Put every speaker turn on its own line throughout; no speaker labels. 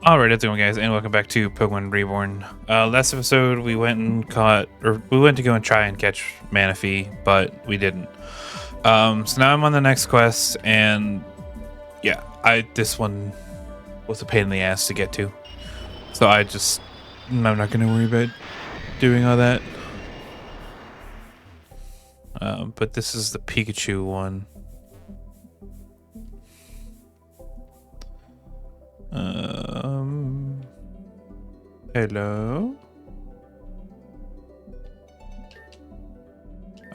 Alright, how's it going, guys, and welcome back to Pokemon Reborn. Last episode we went to go and try and catch Manaphy, but we didn't. So now I'm on the next quest, and yeah, this one was a pain in the ass to get to. So I'm not gonna worry about doing all that. But this is the Pikachu one. Hello?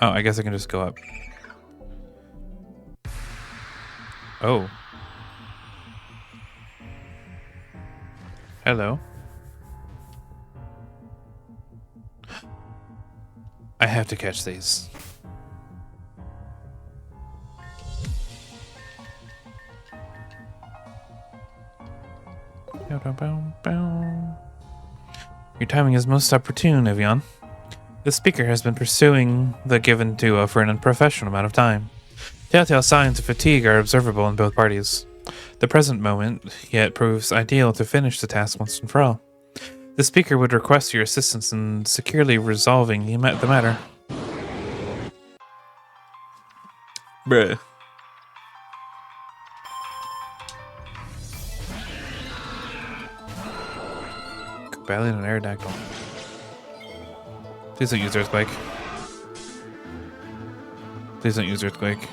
Oh, I guess I can just go up. Oh. Hello. I have to catch these. Your timing is most opportune, Evian. The speaker has been pursuing the given duo for an unprofessional amount of time. Telltale signs of fatigue are observable in both parties. The present moment, yet, proves ideal to finish the task once and for all. The speaker would request your assistance in securely resolving the matter. Bruh. Battling an Aerodactyl. Please don't use Earthquake. Please don't use Earthquake.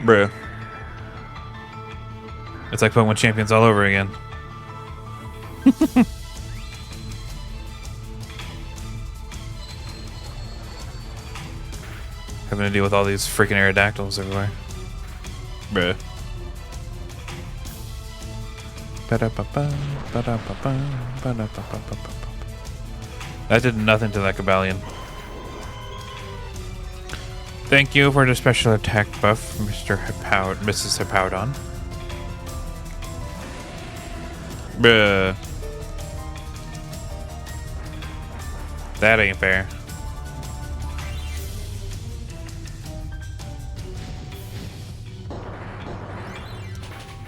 Bruh. It's like Pokemon Champions all over again. Having to deal with all these freaking Aerodactyls everywhere. Bruh. That did nothing to that Cabalion. Thank you for the special attack buff, Mrs. Hippowdon. Bruh. That ain't fair.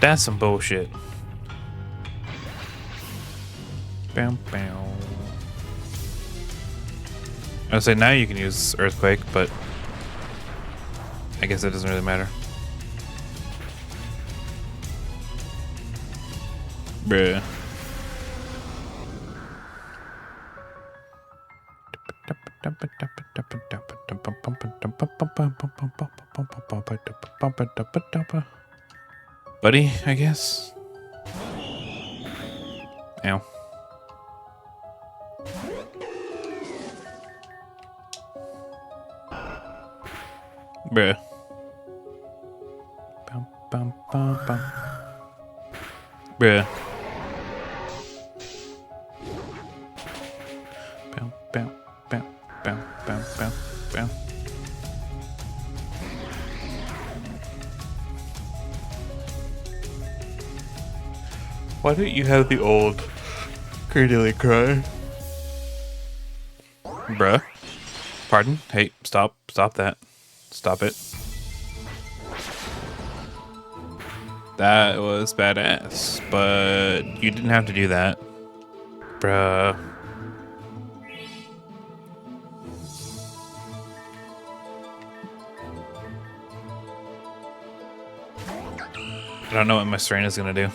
That's some bullshit. Bam, bam. I would say now you can use Earthquake, but I guess it doesn't really matter. Bruh. Buddy, I guess. Ow. Bruh. Bum, bum, bum, bum. Bruh. Bum, bum, bum, bum, bum, bum, bum. Why don't you have the old Cordelia cry? Bruh. Pardon? Hey, stop that. Stop it. That was badass, but you didn't have to do that. Bruh. I don't know what my strain is gonna do.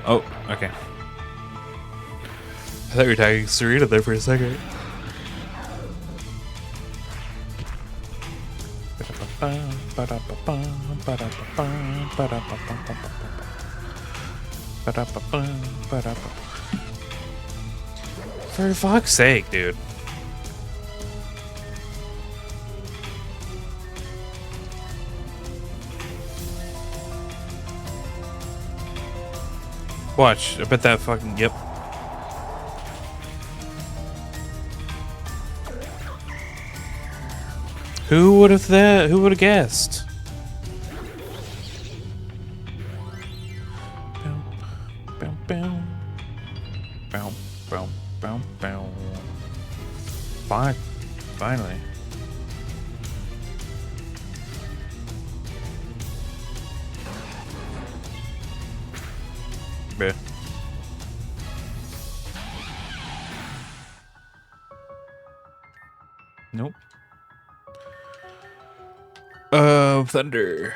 Oh, okay. I thought you were tagging Serena there for a second. For fuck's sake, dude. Watch, I bet that fucking, yep. Who would have guessed? Boom, boom. Boom, boom, boom, boom. Fine. Finally. Bruh. Nope. Thunder.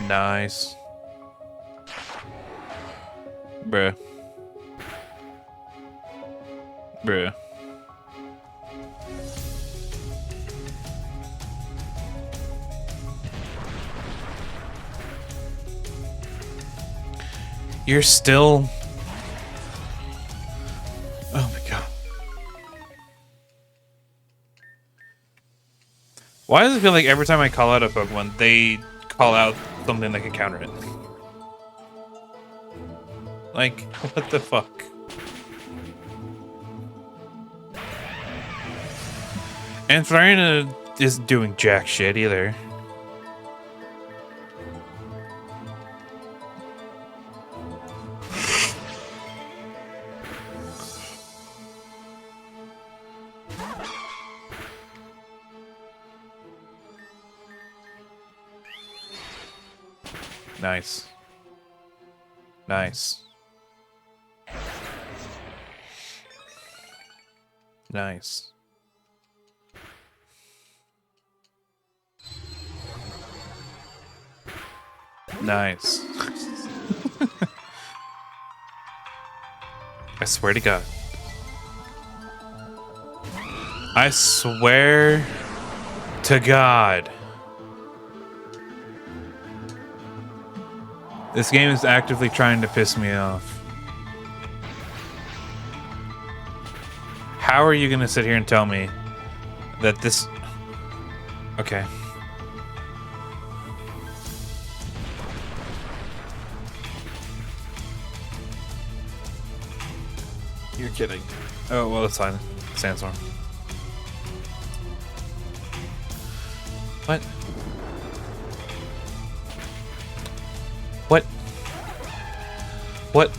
Nice. Bruh. Bruh. You're still... Oh my god. Why does it feel like every time I call out a Pokemon, they call out something that can counter it? Like, what the fuck? And Florina isn't doing jack shit either. Nice. Nice. Nice. Nice. I swear to God. I swear to God. This game is actively trying to piss me off. How are you gonna sit here and tell me that this... Okay. You're kidding. Oh, well, it's fine. Sandstorm. What? What? What?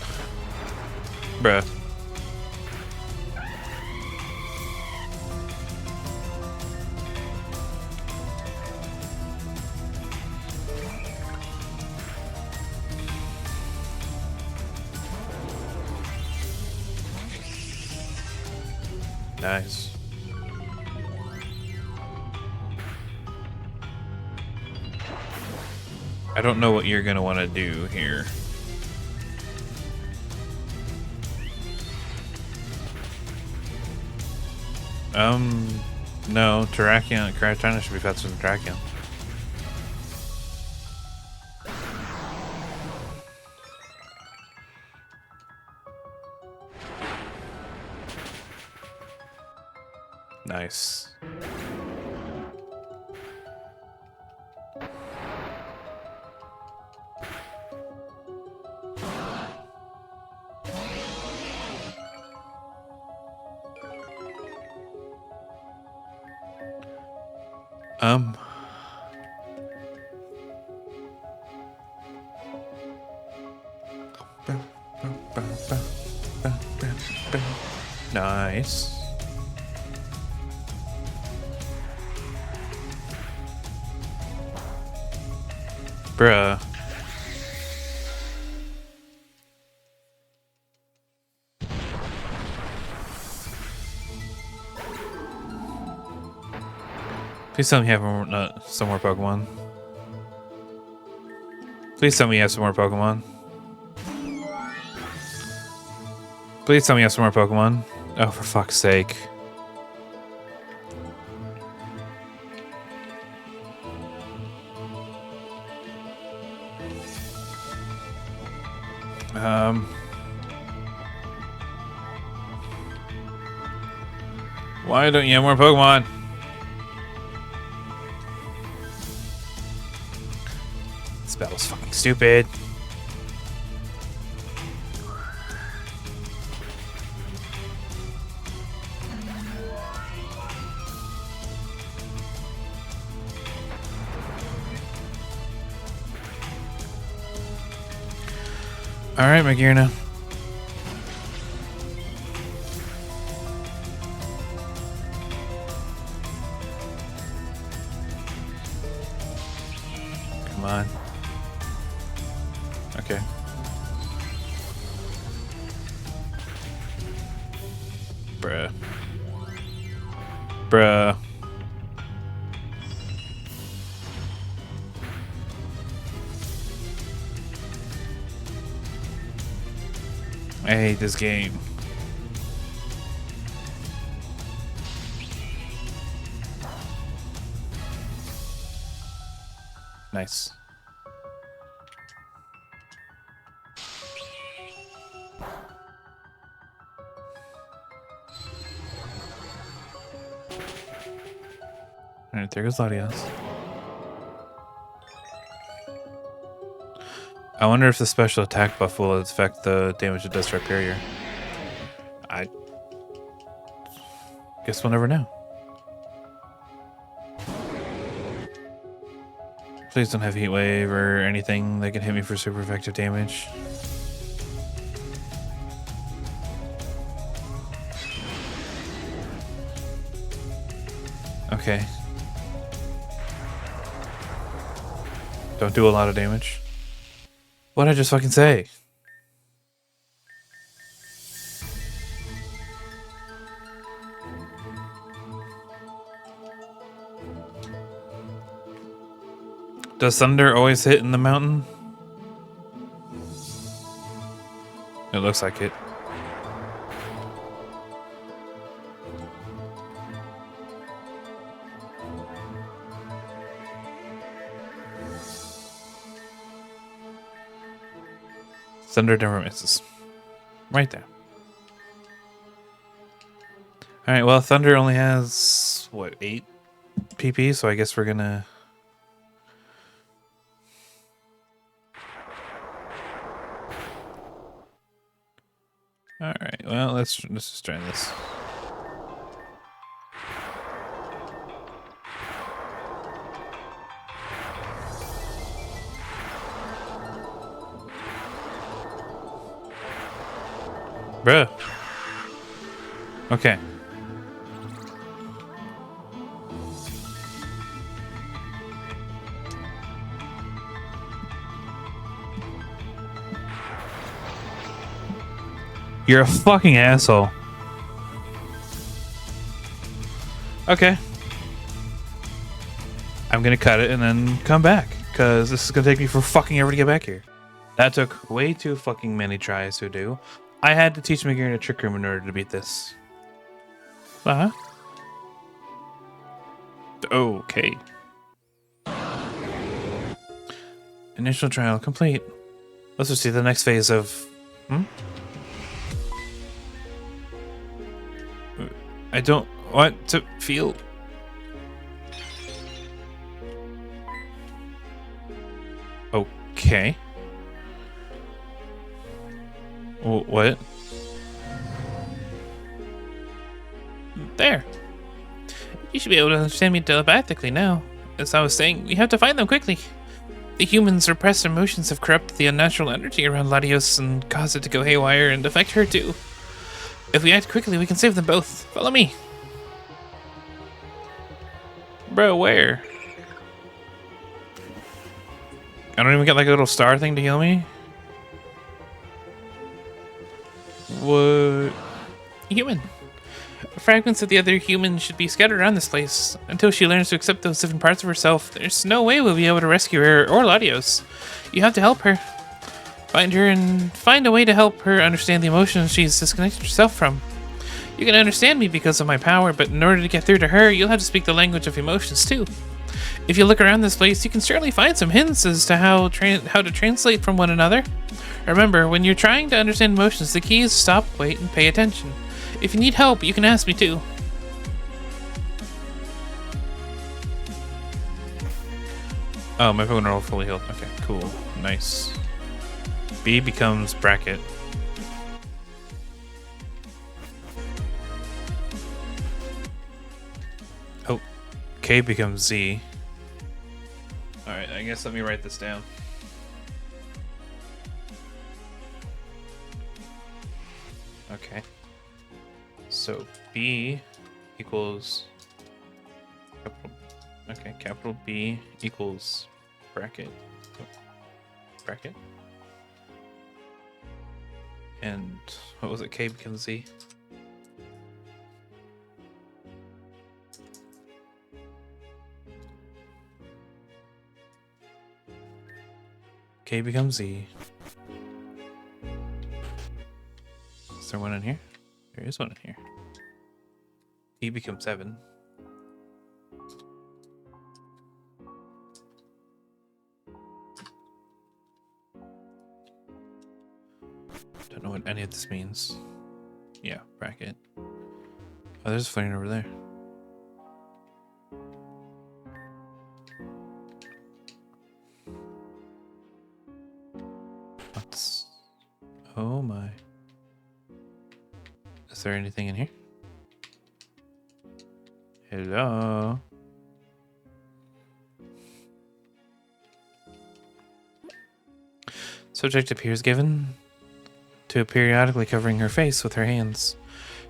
Bruh. Nice. I don't know what you're gonna want to do here. No, Terrakion, Karachina should be faster than Terrakion. Nice. Nice. Bruh. Please tell me you have some more Pokemon. Please tell me you have some more Pokemon. Please tell me you have some more Pokemon. Oh, for fuck's sake. Why don't you have more Pokemon? This battle's fucking stupid. All right, Magirna. Come on. Okay. Bruh. Bruh. I hate this game. Nice. Alright, there goes Latios. I wonder if the special attack buff will affect the damage it does to our barrier. I guess we'll never know. Please don't have Heat Wave or anything that can hit me for super effective damage. Okay. Don't do a lot of damage. What'd I just fucking say? Does thunder always hit in the mountain? It looks like it. Thunder never misses. Right there. Alright, well, Thunder only has, what, 8 PP? So I guess we're gonna... Alright, well, let's just try this. Bruh. Okay. You're a fucking asshole. Okay. I'm gonna cut it and then come back, because this is gonna take me for fucking ever to get back here. That took way too fucking many tries to do. I had to teach Magirna Trick Room in order to beat this. Uh-huh. Okay. Initial trial complete. Let's just see the next phase of... I don't want to feel... Okay. What? There. You should be able to understand me telepathically now. As I was saying, we have to find them quickly. The humans' repressed emotions have corrupted the unnatural energy around Latios and caused it to go haywire and affect her too. If we act quickly, we can save them both. Follow me. Bro, where? I don't even get like a little star thing to heal me? What? Human. Fragments of the other humans should be scattered around this place. Until she learns to accept those different parts of herself, there's no way we'll be able to rescue her or Latios. You have to help her. Find her and find a way to help her understand the emotions she's disconnected herself from. You can understand me because of my power, but in order to get through to her, you'll have to speak the language of emotions too. If you look around this place, you can certainly find some hints as to how to translate from one another. Remember, when you're trying to understand emotions, the key is stop, wait, and pay attention. If you need help, you can ask me too. Oh, my Pokemon are all fully healed. Okay, cool. Nice. B becomes bracket. Oh, K becomes Z. Alright, I guess let me write this down. Okay. So B equals capital B equals bracket. Bracket. And what was it? K becomes Z. K becomes Z. Is there one in here? There is one in here. E becomes 7. Don't know what any of this means. Yeah, bracket. Oh, there's a Florina over there. What's... Oh my. Is there anything in here? Hello? Subject appears given to periodically covering her face with her hands.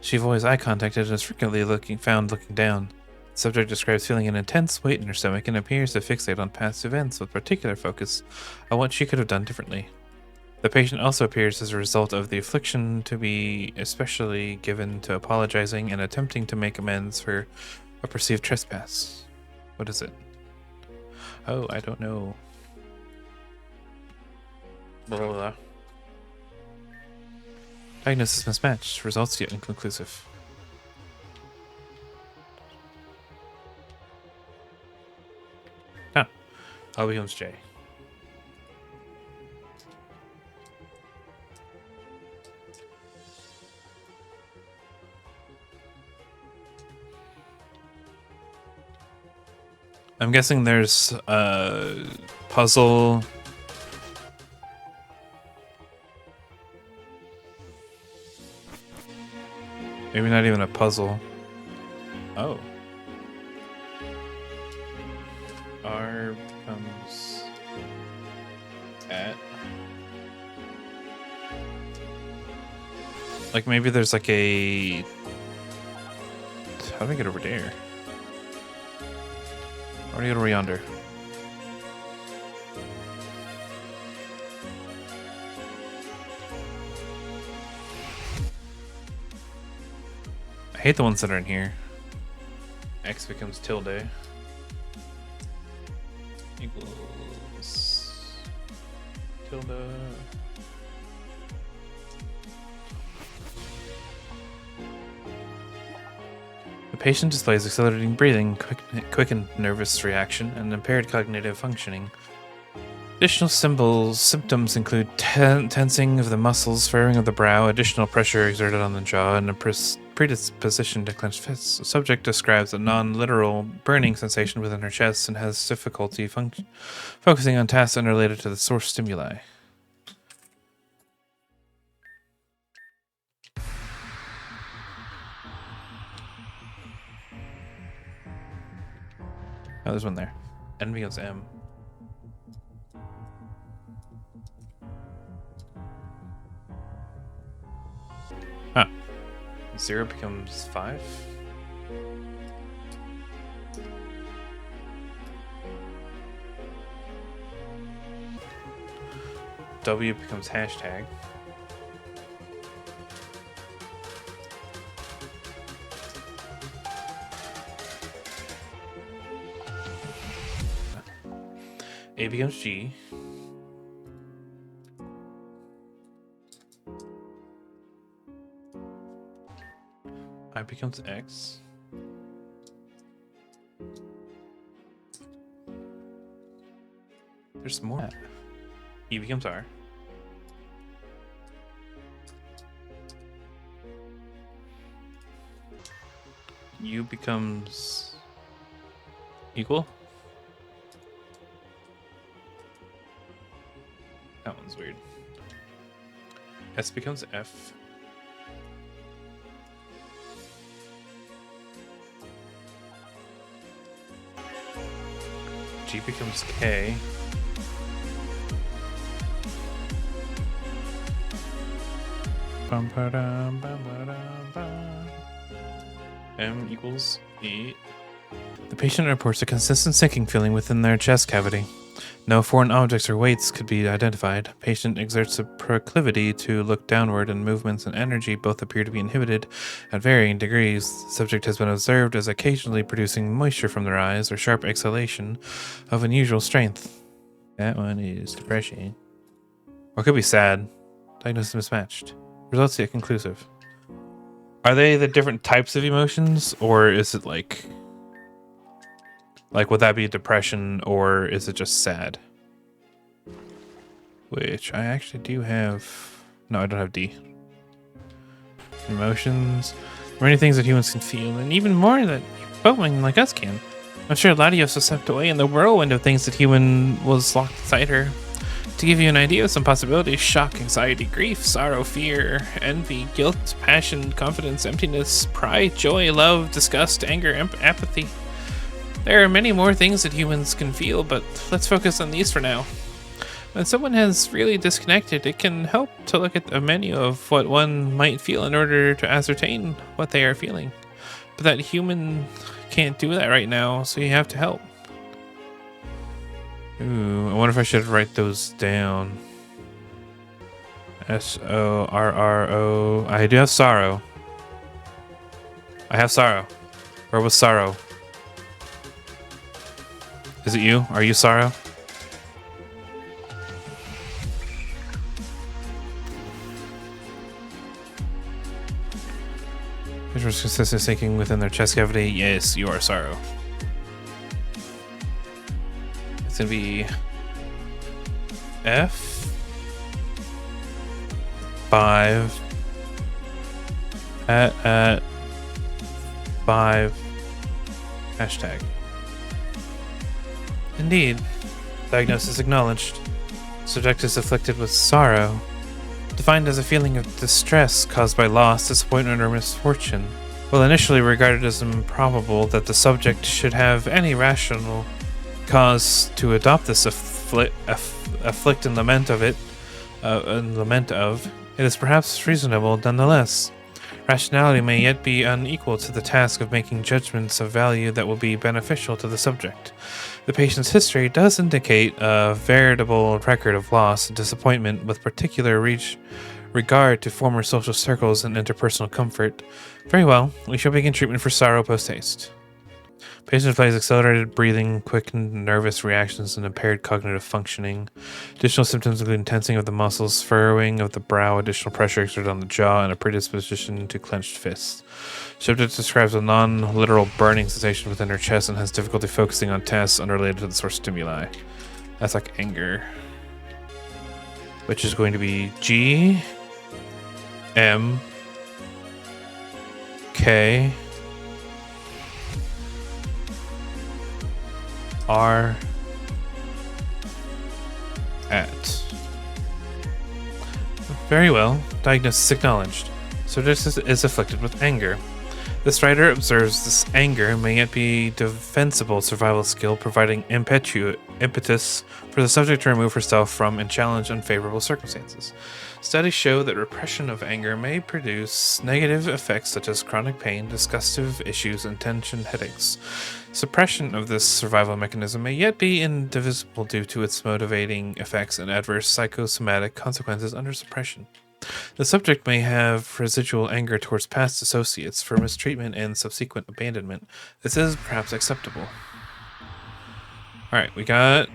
She avoids eye contact and is frequently found looking down. The subject describes feeling an intense weight in her stomach and appears to fixate on past events with particular focus on what she could have done differently. The patient also appears as a result of the affliction to be especially given to apologizing and attempting to make amends for a perceived trespass. What is it? Oh, I don't know. Blah, blah, blah. Diagnosis mismatched. Results yet inconclusive. Huh. L becomes J. I'm guessing there's a puzzle. Maybe not even a puzzle. Oh. R becomes at. Like maybe there's like a... How do I get over there? How do I get over yonder? I hate the ones that are in here. X becomes tilde. Equals tilde. The patient displays accelerating breathing, quickened nervous reaction, and impaired cognitive functioning. Additional symptoms include tensing of the muscles, furrowing of the brow, additional pressure exerted on the jaw, and a predisposition to clenched fists. The subject describes a non-literal burning sensation within her chest and has difficulty focusing on tasks unrelated to the source stimuli. Oh, there's one there. N becomes M. Huh. 0 becomes 5? W becomes hashtag. A becomes G. I becomes X. There's more. E becomes R. U becomes equal. That one's weird. S becomes F. G becomes K. M equals 8. The patient reports a consistent sinking feeling within their chest cavity. No foreign objects or weights could be identified. Patient exerts a proclivity to look downward, and movements and energy both appear to be inhibited at varying degrees. The subject has been observed as occasionally producing moisture from their eyes or sharp exhalation of unusual strength. That one is depression. Or it could be sad. Diagnosis mismatched. Results yet conclusive. Are they the different types of emotions, or is it like would that be depression, or is it just sad? Which I actually do have. No, I don't have D. Emotions. Many things that humans can feel, and even more that Pokemon like us can. I'm sure Latios was swept away in the whirlwind of things that human was locked inside her. To give you an idea of some possibilities: shock, anxiety, grief, sorrow, fear, envy, guilt, passion, confidence, emptiness, pride, joy, love, disgust, anger, apathy. There are many more things that humans can feel, but let's focus on these for now. When someone has really disconnected, it can help to look at a menu of what one might feel in order to ascertain what they are feeling. But that human can't do that right now, so you have to help. Ooh, I wonder if I should write those down. S-O-R-R-O. I do have sorrow. I have sorrow. Where was sorrow? Is it you? Are you sorrow? Which was consistent sinking within their chest cavity. Yes, you are sorrow. It's gonna be F 5 at 5 hashtag. Indeed. Diagnosis acknowledged. Subject is afflicted with sorrow, defined as a feeling of distress caused by loss, disappointment, or misfortune. While initially regarded as improbable that the subject should have any rational cause to adopt this afflict and lament of, it is perhaps reasonable nonetheless. Rationality may yet be unequal to the task of making judgments of value that will be beneficial to the subject. The patient's history does indicate a veritable record of loss and disappointment, with particular regard to former social circles and interpersonal comfort. Very well, we shall begin treatment for sorrow post-haste. Patient displays accelerated breathing, quickened nervous reactions, and impaired cognitive functioning. Additional symptoms include tensing of the muscles, furrowing of the brow, additional pressure exerted on the jaw, and a predisposition to clenched fists. Subject describes a non-literal burning sensation within her chest and has difficulty focusing on tasks unrelated to the source stimuli. That's like anger. Which is going to be G, M, K, R, at. Very well. Diagnosis acknowledged. Subject is afflicted with anger. This writer observes this anger may yet be defensible survival skill, providing impetus for the subject to remove herself from and challenge unfavorable circumstances. Studies show that repression of anger may produce negative effects such as chronic pain, disgustive issues, and tension headaches. Suppression of this survival mechanism may yet be indivisible due to its motivating effects and adverse psychosomatic consequences under suppression. The subject may have residual anger towards past associates for mistreatment and subsequent abandonment. This is perhaps acceptable. Alright, we got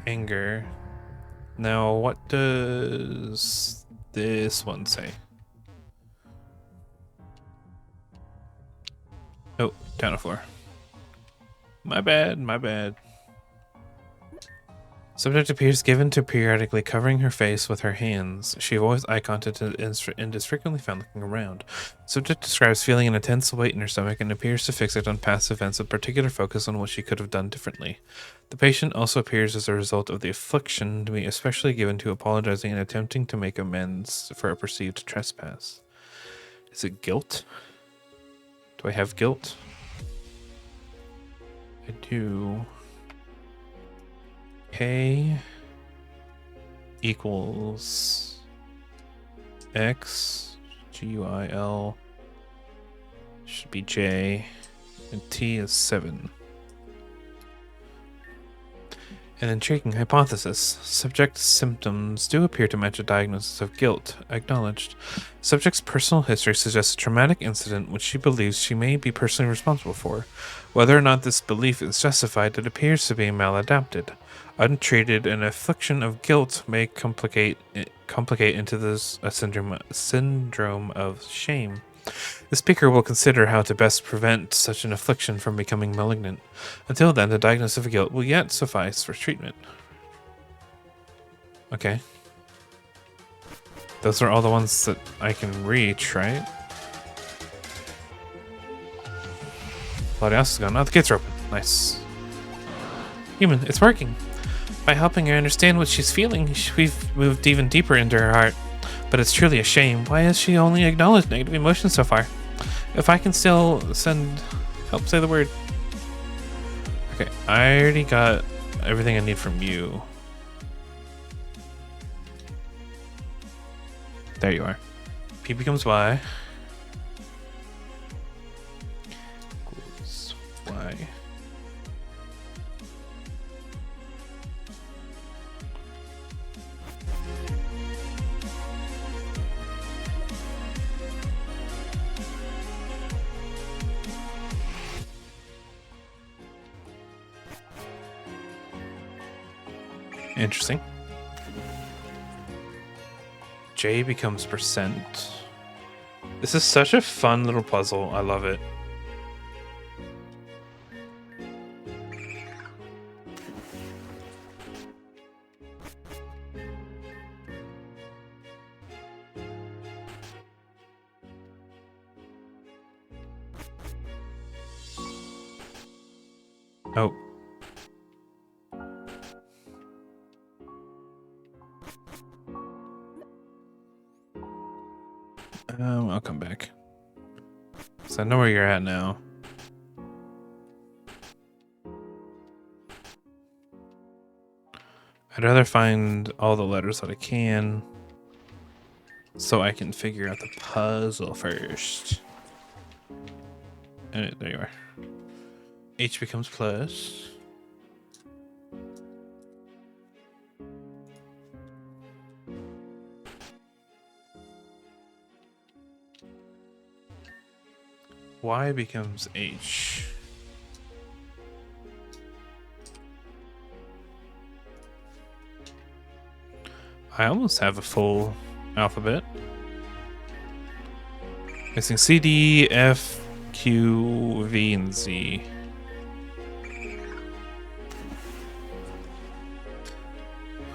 anger. Now, what does this one say? Oh, down the floor. My bad, my bad. Subject appears given to periodically covering her face with her hands. She avoids eye contact and is frequently found looking around. Subject describes feeling an intense weight in her stomach and appears to fix it on past events with particular focus on what she could have done differently. The patient also appears as a result of the affliction to be especially given to apologizing and attempting to make amends for a perceived trespass. Is it guilt? Do I have guilt? I do. K equals X, GUIL should be J, and T is 7. An intriguing hypothesis. Subject's symptoms do appear to match a diagnosis of guilt. Acknowledged. Subject's personal history suggests a traumatic incident which she believes she may be personally responsible for. Whether or not this belief is justified, it appears to be maladapted. Untreated, an affliction of guilt may complicate into this a syndrome of shame. The speaker will consider how to best prevent such an affliction from becoming malignant. Until then, the diagnosis of guilt will yet suffice for treatment. Okay. Those are all the ones that I can reach, right? Everybody else is gone. Oh, the gates are open. Nice. Human, it's working. By helping her understand what she's feeling, we've moved even deeper into her heart. But it's truly a shame. Why has she only acknowledged negative emotions so far? If I can still help say the word. Okay, I already got everything I need from you. There you are. P becomes Y. Equals Y. Interesting. J becomes percent. This is such a fun little puzzle. I love it. Oh. I'll come back. So I know where you're at now. I'd rather find all the letters that I can so I can figure out the puzzle first. And there you are. H becomes plus. Y becomes H. I almost have a full alphabet. Missing C, D, F, Q, V, and Z.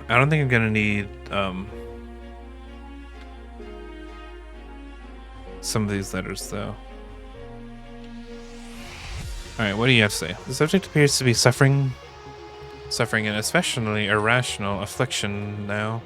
I don't think I'm gonna need some of these letters though. Alright, what do you have to say? The subject appears to be suffering an especially irrational affliction now.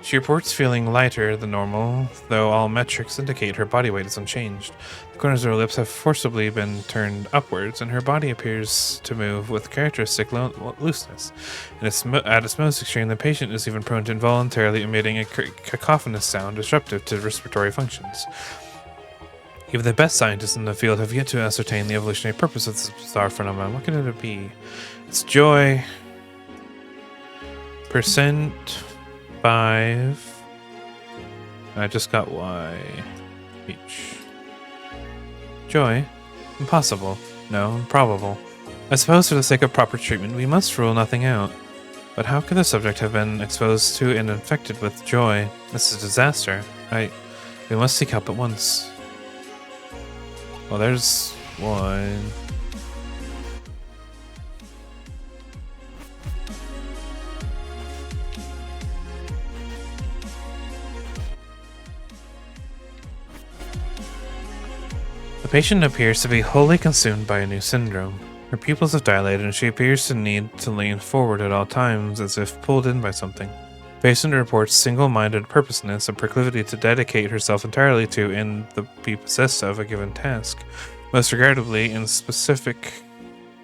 She reports feeling lighter than normal, though all metrics indicate her body weight is unchanged. The corners of her lips have forcibly been turned upwards, and her body appears to move with characteristic looseness. At its most extreme, the patient is even prone to involuntarily emitting a cacophonous sound disruptive to respiratory functions. Even the best scientists in the field have yet to ascertain the evolutionary purpose of this bizarre phenomenon. What can it be? It's joy. Percent 5. I just got Y. H. Joy? Impossible. No, improbable. I suppose for the sake of proper treatment, we must rule nothing out. But how could the subject have been exposed to and infected with joy? This is a disaster. We must seek help at once. Well, there's one. The patient appears to be wholly consumed by a new syndrome. Her pupils have dilated and she appears to need to lean forward at all times as if pulled in by something. Patient reports single-minded purposeness, a proclivity to dedicate herself entirely to and be possessed of a given task. Most regrettably, the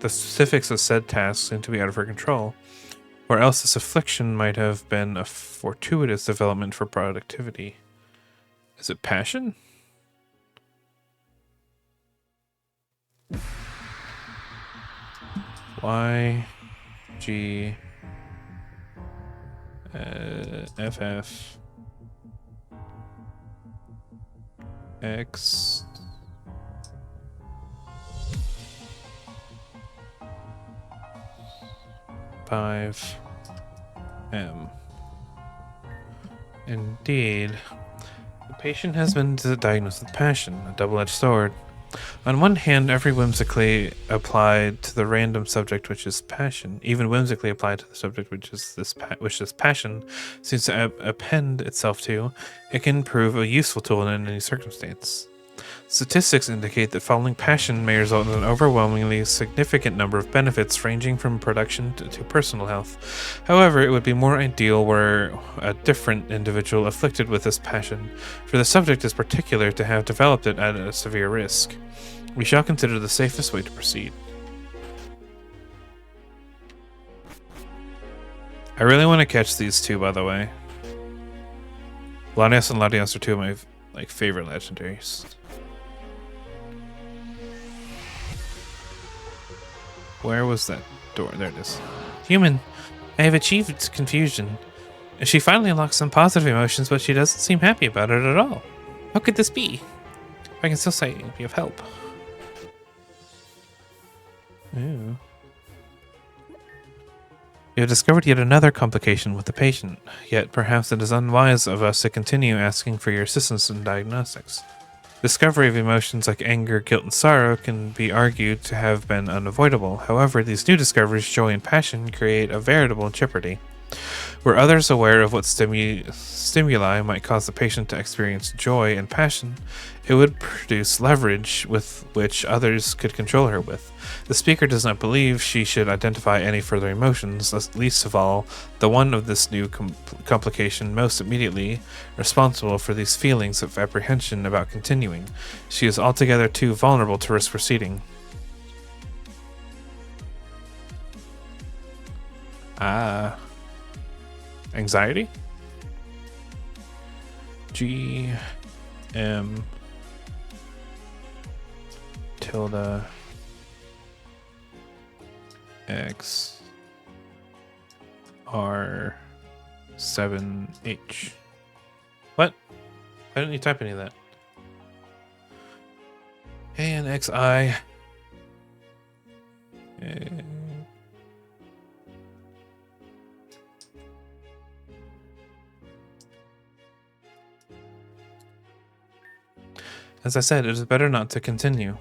specifics of said task seem to be out of her control. Or else this affliction might have been a fortuitous development for productivity. Is it passion? Y, G, FF, X, five, M. Indeed. The patient has been diagnosed with passion, a double-edged sword. On one hand, every whimsically applied to the random subject which is passion, even whimsically applied to the subject which is this passion seems to append itself to, it can prove a useful tool in any circumstance. Statistics indicate that following passion may result in an overwhelmingly significant number of benefits ranging from production to personal health. However, it would be more ideal were a different individual afflicted with this passion, for the subject is particular to have developed it at a severe risk. We shall consider the safest way to proceed. I really want to catch these two, by the way. Latios and Latios are two of my favorite legendaries. Where was that door? There it is. Human, I have achieved confusion. She finally unlocks some positive emotions, but she doesn't seem happy about it at all. How could this be? I can still say be of help. Ew. You have discovered yet another complication with the patient, yet perhaps it is unwise of us to continue asking for your assistance in diagnostics. Discovery of emotions like anger, guilt, and sorrow can be argued to have been unavoidable. However, these new discoveries, joy and passion, create a veritable jeopardy. Were others aware of what stimuli might cause the patient to experience joy and passion, it would produce leverage with which others could control her with. The speaker does not believe she should identify any further emotions, least of all the one of this new complication most immediately responsible for these feelings of apprehension about continuing. She is altogether too vulnerable to risk proceeding. Anxiety? G M tilde X R 7H. What? Why didn't you type any of that? ANXI. As I said, it is better not to continue.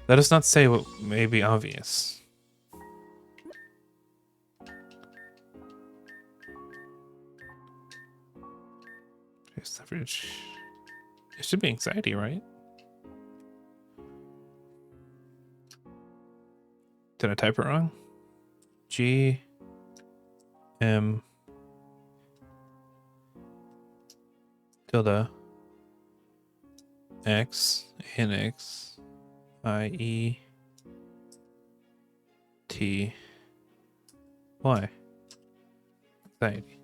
Let us not say what may be obvious. It should be anxiety, right? Did I type it wrong? G M tilde X N X I E T Y. Anxiety.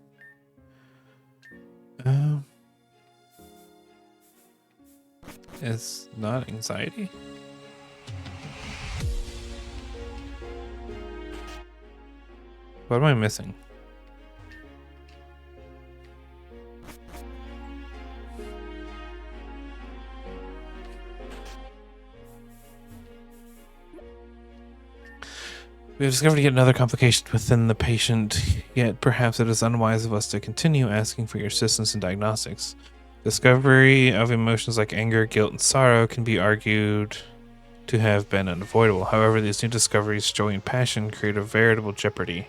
It's not anxiety. What am I missing? We have discovered yet another complication within the patient, yet perhaps it is unwise of us to continue asking for your assistance in diagnostics. Discovery of emotions like anger, guilt, and sorrow can be argued to have been unavoidable. However, these new discoveries, joy and passion, create a veritable jeopardy.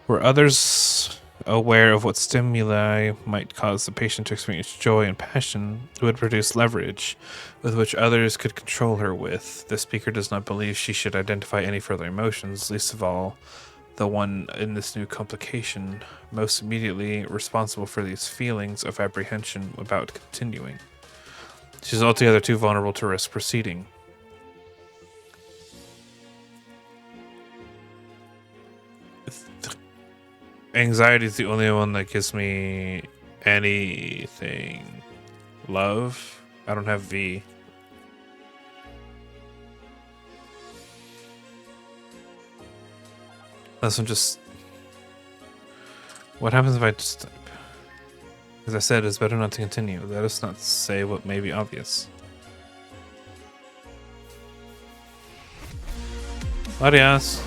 Were others aware of what stimuli might cause the patient to experience joy and passion, it would produce leverage with which others could control her with. The speaker does not believe she should identify any further emotions, least of all the one in this new complication most immediately responsible for these feelings of apprehension about continuing. She is altogether too vulnerable to risk proceeding. Anxiety is the only one that gives me anything. Love? I don't have V. This one just... What happens if I just... As I said, it's better not to continue. Let us not say what may be obvious. Adios.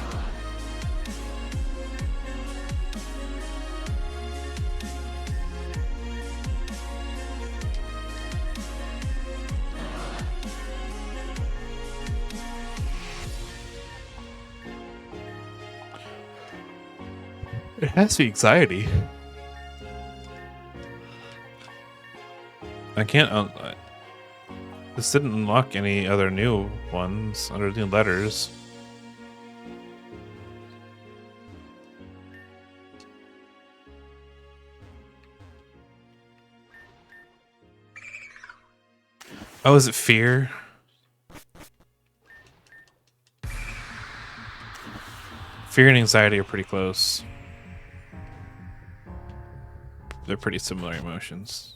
It has to be anxiety. I can't. This didn't unlock any other new ones under new letters. Oh, is it fear? Fear and anxiety are pretty close. They're pretty similar emotions.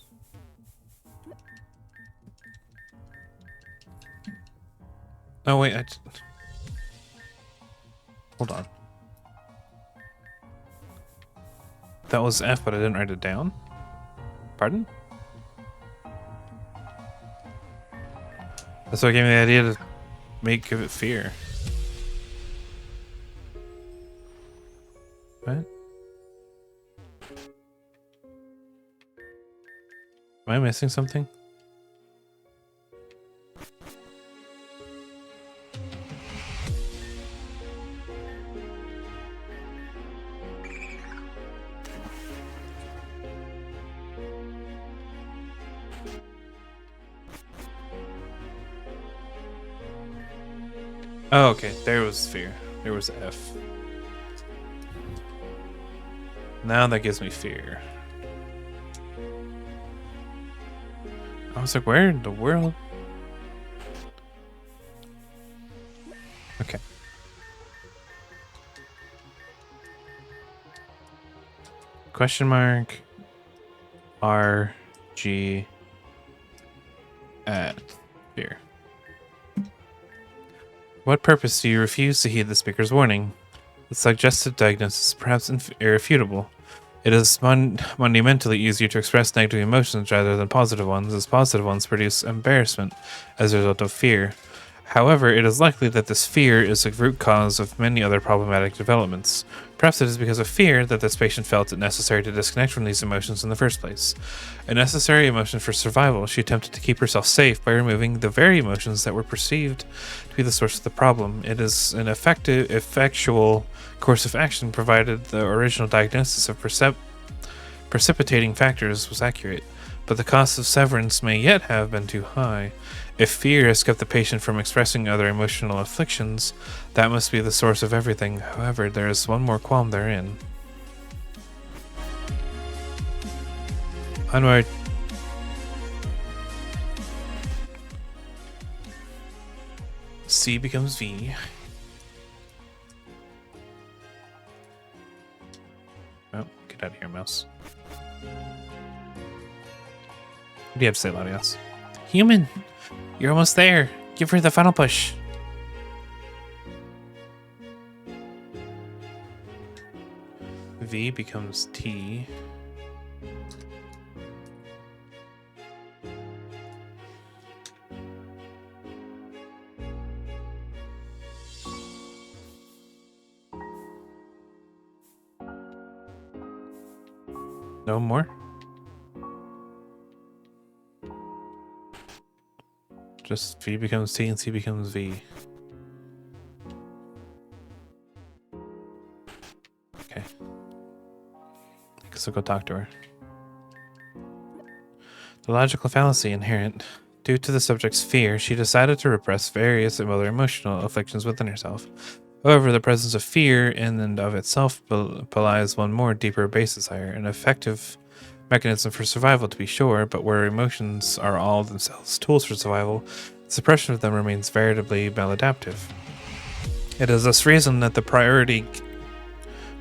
Oh wait, hold on. That was F, but I didn't write it down? Pardon? That's what gave me the idea to give it fear. What? Am I missing something? Oh, okay. There was fear. There was F. Now that gives me fear. I was like, where in the world? Okay. Question mark R G at fear. What purpose do you refuse to heed the speaker's warning? The suggested diagnosis is perhaps irrefutable. It is monumentally easier to express negative emotions rather than positive ones, as positive ones produce embarrassment as a result of fear. However, it is likely that this fear is the root cause of many other problematic developments. Perhaps it is because of fear that this patient felt it necessary to disconnect from these emotions in the first place. A necessary emotion for survival, she attempted to keep herself safe by removing the very emotions that were perceived to be the source of the problem. It is an effectual course of action provided the original diagnosis of precipitating factors was accurate, but the cost of severance may yet have been too high. If fear has kept the patient from expressing other emotional afflictions, that must be the source of everything. However, there is one more qualm therein. Onward. C becomes V. Oh, get out of here, mouse. What do you have to say, Latias? Human! You're almost there. Give her the final push. V becomes T. No more? Just V becomes T and C becomes V. Okay. I guess I'll go talk to her. The logical fallacy inherent. Due to the subject's fear, she decided to repress various other emotional afflictions within herself. However, the presence of fear in and of itself belies one more deeper base desire, an effective mechanism for survival to be sure, but where emotions are all themselves tools for survival, suppression of them remains veritably maladaptive. It is this reason that the priority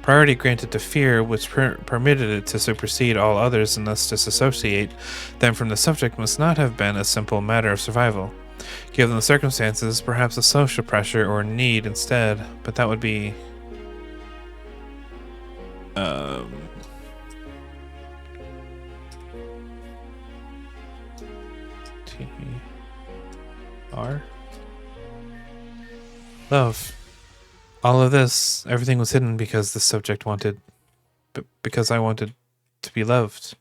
priority granted to fear, which permitted it to supersede all others and thus disassociate them from the subject, must not have been a simple matter of survival. Given the circumstances, perhaps a social pressure or need instead, but that would be... T-R? Love. All of this, everything was hidden because the subject wanted... because I wanted to be loved.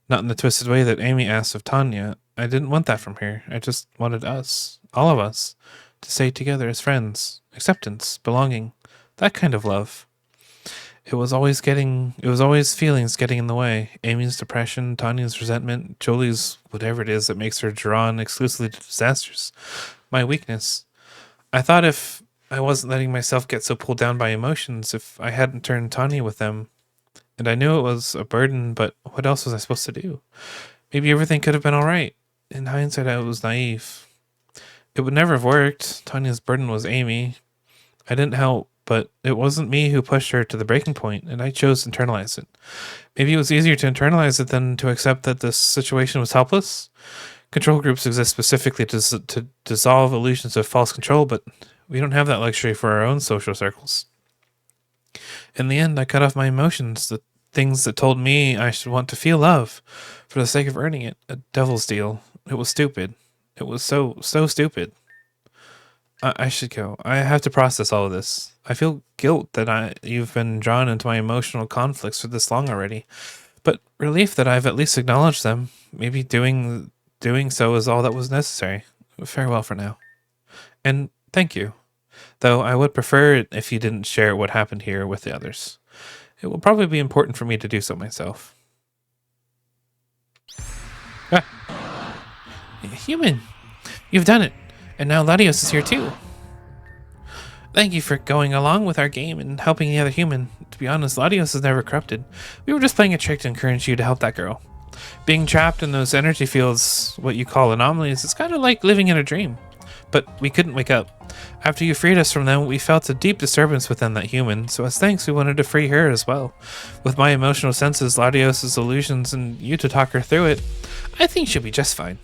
Not in the twisted way that Amy asked of Tanya. I didn't want that from her. I just wanted us, all of us, to stay together as friends. Acceptance, belonging, that kind of love. It was always feelings getting in the way. Amy's depression, Tanya's resentment, Jolie's whatever it is that makes her drawn exclusively to disasters. My weakness. I thought if I wasn't letting myself get so pulled down by emotions, if I hadn't turned Tanya with them, and I knew it was a burden, but what else was I supposed to do? Maybe everything could have been all right. In hindsight, I was naive. It would never have worked. Tanya's burden was Amy. I didn't help, but it wasn't me who pushed her to the breaking point, and I chose to internalize it. Maybe it was easier to internalize it than to accept that this situation was helpless. Control groups exist specifically to dissolve illusions of false control, but we don't have that luxury for our own social circles. In the end, I cut off my emotions, the things that told me I should want to feel love for the sake of earning it. A devil's deal. It was stupid. It was so stupid. I should go. I have to process all of this. I feel guilt that you've been drawn into my emotional conflicts for this long already, but relief that I've at least acknowledged them. Maybe doing so is all that was necessary. Farewell for now. And thank you. Though I would prefer it if you didn't share what happened here with the others. It will probably be important for me to do so myself. Ah. Human, you've done it. And now Latios is here too. Thank you for going along with our game and helping the other human. To be honest, Latios is never corrupted. We were just playing a trick to encourage you to help that girl. Being trapped in those energy fields, what you call anomalies, is kind of like living in a dream. But we couldn't wake up. After you freed us from them, we felt a deep disturbance within that human, so as thanks, we wanted to free her as well. With my emotional senses, Latios' illusions, and you to talk her through it, I think she'll be just fine.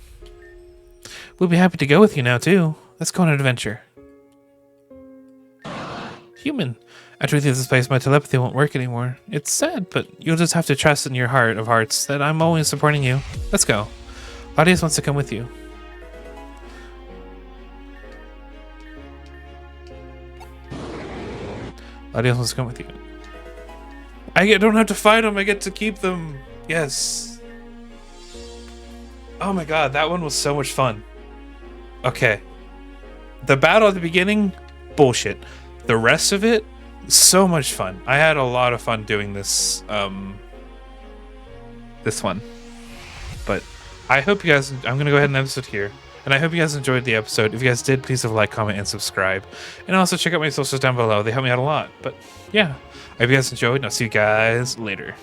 We'll be happy to go with you now, too. Let's go on an adventure. Human. After we leave this place, my telepathy won't work anymore. It's sad, but you'll just have to trust in your heart of hearts that I'm always supporting you. Let's go. Latios wants to come with you. Latios wants to come with you. I don't have to fight them. I get to keep them. Yes. Oh my god, that one was so much fun. Okay. The battle at the beginning, bullshit. The rest of it, so much fun. I had a lot of fun doing this this one. But I hope you guys, I'm gonna go ahead and end this here. And I hope you guys enjoyed the episode. If you guys did, please leave a like, comment, and subscribe. And also check out my socials down below. They help me out a lot. But yeah, I hope you guys enjoyed, and I'll see you guys later.